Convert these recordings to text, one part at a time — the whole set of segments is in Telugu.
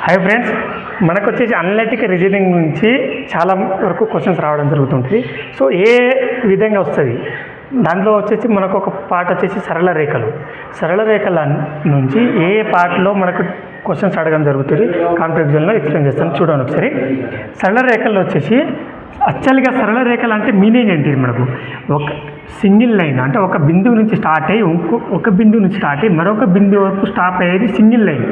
హాయ్ ఫ్రెండ్స్, మనకు వచ్చేసి అనలిటికల్ రీజనింగ్ నుంచి చాలా వరకు క్వశ్చన్స్ రావడం జరుగుతుంటుంది. సో ఏ విధంగా వస్తుంది దాంట్లో వచ్చేసి మనకు ఒక పార్ట్ వచ్చేసి సరళ రేఖల నుంచి ఏ పార్ట్లో మనకు క్వశ్చన్స్ అడగడం జరుగుతుంది కాంపిటేటివ్ ఎగ్జామ్లో ఎక్స్ప్లెయిన్ చేస్తాను. చూడండి ఒకసారి. సరళ రేఖల్లో వచ్చేసి యాక్చువల్గా సరళ రేఖలు అంటే మీనింగ్ ఏంటి? మనకు ఒక సింగిల్ లైన్ అంటే ఒక బిందువు నుంచి స్టార్ట్ అయ్యి ఒక బిందువు నుంచి స్టార్ట్ అయ్యి మరొక బిందువు వరకు స్టాప్ అయ్యేది సింగిల్ లైన్,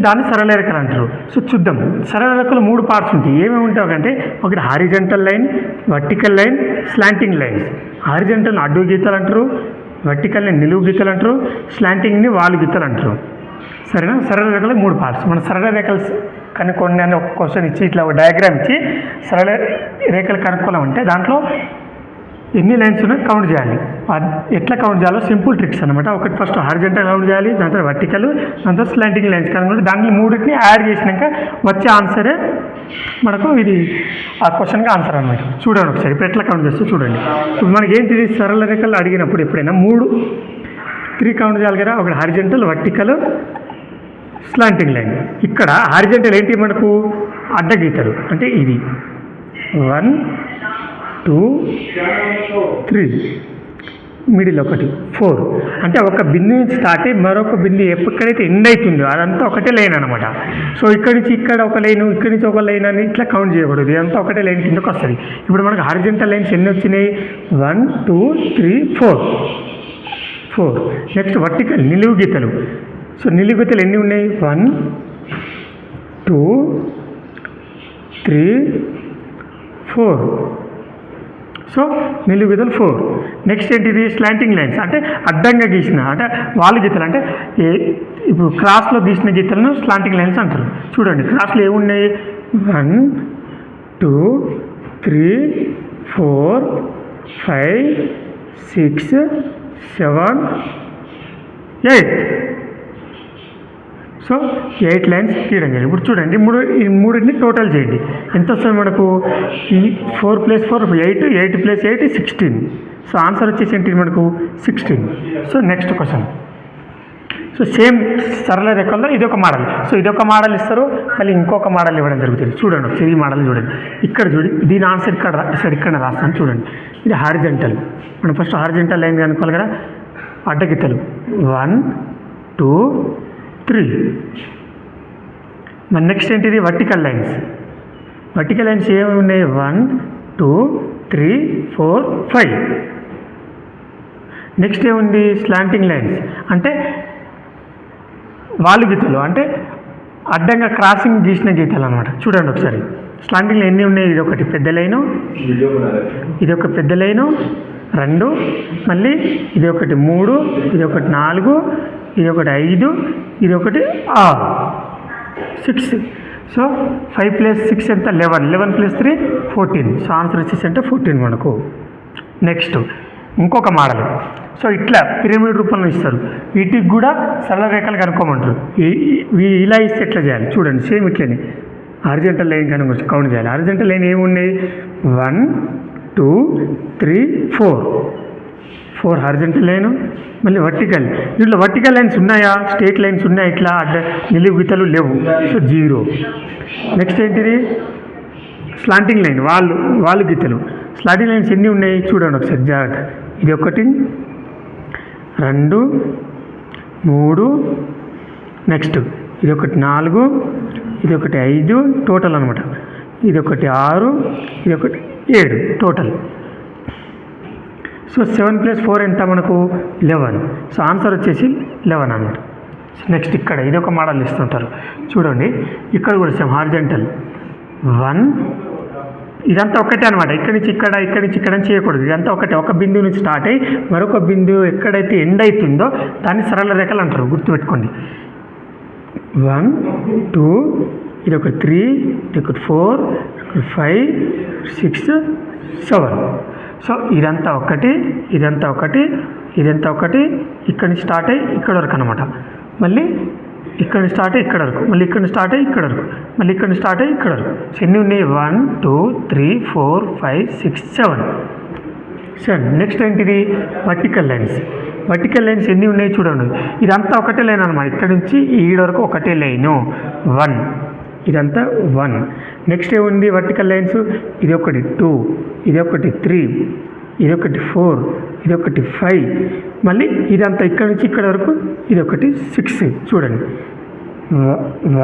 దాన్ని సరళ రేఖలు అంటారు. సో చూద్దాం. సరళ రేఖలు 3 పార్ట్స్ ఉంటాయి. ఏమేమి ఉంటాయి అంటే ఒకటి horizontal line, vertical line, slanting lines. హారిజంటల్ని అడ్డు గీతలు అంటారు, వర్టికల్ని నిలువు గీతలు అంటారు, స్లాంటింగ్ని వాలు గీతలు అంటారు. సరేనా? సరళ రేఖలు 3 పార్ట్స్. మన సరళ రేఖలు కనుక్కోండి అని ఒక క్వశ్చన్ ఇచ్చి ఇట్లా ఒక డయాగ్రామ్ ఇచ్చి సరళ రేఖలు కనుక్కోవాలంటే దాంట్లో ఎన్ని లైన్స్ ఉన్నాయో కౌంట్ చేయాలి. ఎట్లా కౌంట్ చేయాలో సింపుల్ ట్రిక్స్ అనమాట. ఒకటి ఫస్ట్ హారిజంటల్ కౌంట్ చేయాలి, దాని తర్వాత వర్టికల్, దాని తర్వాత స్లాంటింగ్ లైన్స్ కనుక్కుంటే దాంట్లో 3ని యాడ్ చేసినాక వచ్చే ఆన్సరే మనకు ఇది ఆ క్వశ్చన్కి ఆన్సర్ అనమాట. చూడండి ఒకసారి. ఇప్పుడు ఎట్లా కౌంట్ చేస్తే చూడండి. ఇప్పుడు మనకి ఏంటిది సరళ రేఖలు అడిగినప్పుడు ఎప్పుడైనా 3 కౌంట్ చేయాలి కదా. ఒకటి హారిజంటల్, వర్టికల్, స్లాంటింగ్ లైన్. ఇక్కడ హారిజంటల్ ఏంటి మనకు అడ్డగీతలు అంటే ఇది 1 2 3, మిడిల్ ఒకటి 4 అంటే ఒక బిందు నుంచి స్టార్ట్ అయ్యి మరొక బిందు ఎక్కడైతే ఎండ్ అవుతుందో అదంతా ఒకటే లైన్ అనమాట. సో ఇక్కడి నుంచి ఇక్కడ ఒక లైన్, ఇక్కడి నుంచి ఒక లైన్ అని ఇట్లా కౌంట్ చేయకూడదు. ఇదంతా ఒకటే లైన్ కిందకు వస్తుంది. ఇప్పుడు మనకు హారిజంటల్ లైన్స్ ఎన్ని వచ్చినాయి? 1 2 3 4. నెక్స్ట్ వర్టికల్ నిలువు గీతలు. సో నిలువు గీతలు ఎన్ని ఉన్నాయి? 1 2 3 4. సో నిలువు గీతలు 4. నెక్స్ట్ ఏంటిది? స్లాంటింగ్ లైన్స్ అంటే అడ్డంగా గీసిన అంటే వాలు గీతలు అంటే ఇప్పుడు క్రాస్లో గీసిన గీతలను స్లాంటింగ్ లైన్స్ అంటారు. చూడండి క్రాస్లో ఏమున్నాయి? 1 2 3 4 5 6 7 8. సో 8 లైన్స్ తీయడం జరిగింది. ఇప్పుడు చూడండి ఈ మూడింటిని టోటల్ చేయండి. ఎంత వస్తుంది మనకు? ఈ 4 + 4 8, 8 + 8 16. సో ఆన్సర్ వచ్చేసి ఏంటి మనకు? 16. So next question. So same సరళ రేఖల్లో ఇదొక మోడల్. సో ఇదొక మోడల్ ఇస్తారు, మళ్ళీ ఇంకొక మోడల్ ఇవ్వడం జరుగుతుంది. చూడండి ఒకసారి ఈ మోడల్ చూడండి. ఇక్కడ చూడండి, దీని ఆన్సర్ ఇక్కడ రాస్తాను చూడండి. ఇది హారిజంటల్. మనం ఫస్ట్ హారిజంటల్ లైన్ కనుక్కోవాలి కదా. అడ్డగీతలు 1 2 3. మన నెక్స్ట్ ఏంటిది? Vertical lines. వర్టికల్ లైన్స్ ఏమేమి ఉన్నాయి? 1 2 3 4 5. నెక్స్ట్ ఏముంది? స్లాంటింగ్ లైన్స్ అంటే వాలు గీతలు అంటే అడ్డంగా క్రాసింగ్ గీసిన గీతలు అనమాట. చూడండి ఒకసారి. స్లాంటింగ్ లైన్ ఎన్ని ఉన్నాయి? ఇది ఒకటి పెద్ద లైను, ఇది ఒక పెద్ద లైను 2, మళ్ళీ ఇది ఒకటి 3, ఇది ఒకటి 4, ఇది ఒకటి 5, ఇది ఒకటి 6 6. సో 5 + 6 ఎంత? 11. 11 + 3 14. సో ఆన్సర్ వచ్చేసి అంటే 14 మనకు. నెక్స్ట్ ఇంకొక మోడల్. సో ఇట్లా పిరమిడ్ రూపంలో ఇస్తారు. వీటికి కూడా సరళ రేఖలు కనుక్కోమంటారు. ఇలా ఇస్తే ఎట్లా చేయాలి చూడండి. సేమ్ ఇట్లనే హారిజంటల్ లైన్ కౌంట్ చేయాలి. హారిజంటల్ లైన్ ఏమున్నాయి? 1 2 3 4 హారిజంటల్ లైన్. మళ్ళీ వర్టికల్. దీంట్లో వర్టికల్ లైన్స్ ఉన్నాయా? స్ట్రేట్ లైన్స్ ఉన్నాయి. ఇట్లా నిలువు గీతలు లేవు. సో 0. నెక్స్ట్ ఏంటిది? స్లాంటింగ్ లైన్ వాలు గీతలు. స్లాంటింగ్ లైన్స్ ఎన్ని ఉన్నాయి? చూడండి ఒకసారి జాగ్రత్త. ఇది 1 2 3. నెక్స్ట్ ఇది ఒకటి 4, ఇది ఒకటి 5 టోటల్ అనమాట. ఇది ఒకటి 6, ఇది ఒకటి 7 టోటల్. సో 7 + 4 ఎంత మనకు? 11. సో ఆన్సర్ వచ్చేసి 11 అనమాట. నెక్స్ట్ ఇక్కడ ఇది ఒక మోడల్ ఇస్తుంటారు. చూడండి ఇక్కడ కూడా సేమ్ హారిజంటల్ 1. ఇదంతా ఒకటే అనమాట. ఇక్కడి నుంచి ఇక్కడ నుంచి చేయకూడదు. ఇదంతా ఒకటే. ఒక బిందువు నుంచి స్టార్ట్ అయ్యి మరొక బిందువు ఎక్కడైతే ఎండ్ అవుతుందో దాన్ని సరళ రేఖలు అంటారు. గుర్తుపెట్టుకోండి. 1 2, ఇది ఒక 3, ఇది ఒక 4, 5 6 7. సో ఇదంతా ఒకటి, ఇదంతా ఒకటి, ఇదంతా ఒకటి. ఇక్కడి నుంచి స్టార్ట్ అయ్యి ఇక్కడ వరకు అనమాట. మళ్ళీ ఇక్కడ నుంచి స్టార్ట్ అయ్యి ఇక్కడ వరకు, మళ్ళీ ఇక్కడ నుంచి స్టార్ట్ అయ్యి ఇక్కడ వరకు, మళ్ళీ ఇక్కడ నుంచి స్టార్ట్ అయ్యి ఇక్కడ వరకు. సో ఎన్ని ఉన్నాయి? 1 2 3 4 5 6 7. నెక్స్ట్ ఏంటిది వర్టికల్ లైన్స్. వర్టికల్ లైన్స్ ఎన్ని ఉన్నాయి చూడండి. ఇదంతా ఒకటే లైన్ అనమాట. ఇక్కడ నుంచి ఈడ వరకు ఒకటే లైను 1, ఇదంతా 1. నెక్స్ట్ ఏముంది వర్టికల్ లైన్స్, ఇది ఒకటి 2, ఇది ఒకటి 3, ఇది ఒకటి 4, ఇది ఒకటి 5, మళ్ళీ ఇదంతా ఇక్కడ నుంచి ఇక్కడ వరకు ఇది ఒకటి 6. చూడండి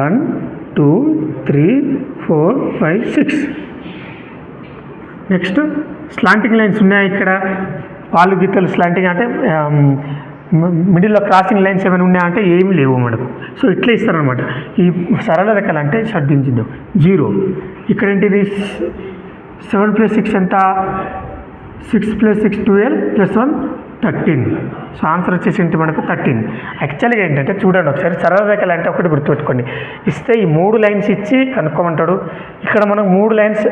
1 2 3 4 5 6. నెక్స్ట్ స్లాంటింగ్ లైన్స్ ఉన్నాయి. ఇక్కడ వాలు గీతలు స్లాంటింగ్ అంటే మిడిల్లో క్రాసింగ్ లైన్స్ ఏమైనా ఉన్నాయంటే ఏమి లేవు మనకు. సో ఇట్లా ఇస్తారనమాట. ఈ సరళ రేఖలు అంటే దించుద్దాం 0. ఇక్కడ ఏంటిది 7 + 6 ఎంత, 6 + 6 12 + 1 13. సో ఆన్సర్ వచ్చేసి ఏంటి మనకు 13. యాక్చువల్గా ఏంటంటే చూడండి ఒకసారి, సరళ రేఖలు అంటే ఒకటి గుర్తుపెట్టుకోండి. ఇస్తే ఈ 3 లైన్స్ ఇచ్చి కనుక్కోమంటాడు. ఇక్కడ మనకు 3 లైన్స్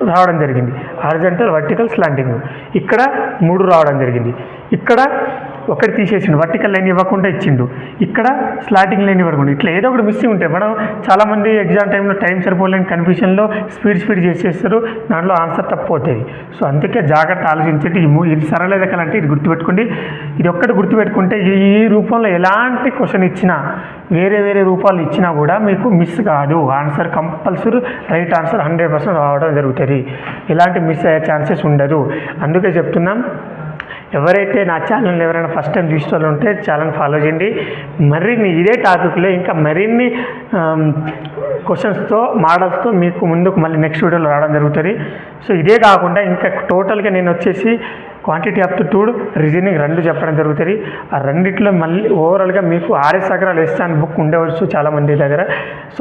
రావడం జరిగింది, హారిజాంటల్, వర్టికల్, స్లాంటింగ్. ఇక్కడ 3 రావడం జరిగింది. ఇక్కడ ఒకటి తీసేసిండు, వర్టికల్ లైన్ ఇవ్వకుండా ఇచ్చిండు. ఇక్కడ స్లాంటింగ్ లైన్ ఇవ్వకుండా, ఇట్లా ఏదో ఒకటి మిస్సింగ్ ఉంటాయి. మనం చాలామంది ఎగ్జామ్ టైంలో టైం సరిపోలేని కన్ఫ్యూషన్లో స్పీడ్ చేసేస్తారు, దాంట్లో ఆన్సర్ తప్పిపోతుంది. సో అందుకే జాగ్రత్త ఆలోచించేది. ఇది సరళ రేఖలు అంటే ఇది గుర్తుపెట్టుకోండి. ఇది ఒక్కటి గుర్తుపెట్టుకుంటే ఈ రూపంలో ఎలాంటి క్వశ్చన్ ఇచ్చినా, వేరే రూపాలు ఇచ్చినా కూడా మీకు మిస్ కాదు. ఆన్సర్ కంపల్సరీ రైట్ ఆన్సర్ 100% రావడం జరుగుతుంది. ఎలాంటి మిస్ అయ్యే ఛాన్సెస్ ఉండదు. అందుకే చెప్తున్నాం, ఎవరైతే నా ఛానల్ ఎవరైనా ఫస్ట్ టైం చూసిన ఉంటే ఛానల్ ఫాలో చేయండి. మరిన్ని ఇదే టాపిక్లో ఇంకా మరిన్ని క్వశ్చన్స్తో, మోడల్స్తో మీకు ముందుకు మళ్ళీ నెక్స్ట్ వీడియోలో రావడం జరుగుతుంది. సో ఇదే కాకుండా ఇంకా టోటల్గా నేను వచ్చేసి క్వాంటిటీ ఆప్టిట్యూడ్, రీజనింగ్ 2 చెప్పడం జరుగుతుంది. ఆ రెండిట్లో మళ్ళీ ఓవరాల్గా మీకు ఆర్ఎస్ అగర్వాల్ ఎస్ఎన్ బుక్ ఉండవచ్చు చాలామంది దగ్గర. సో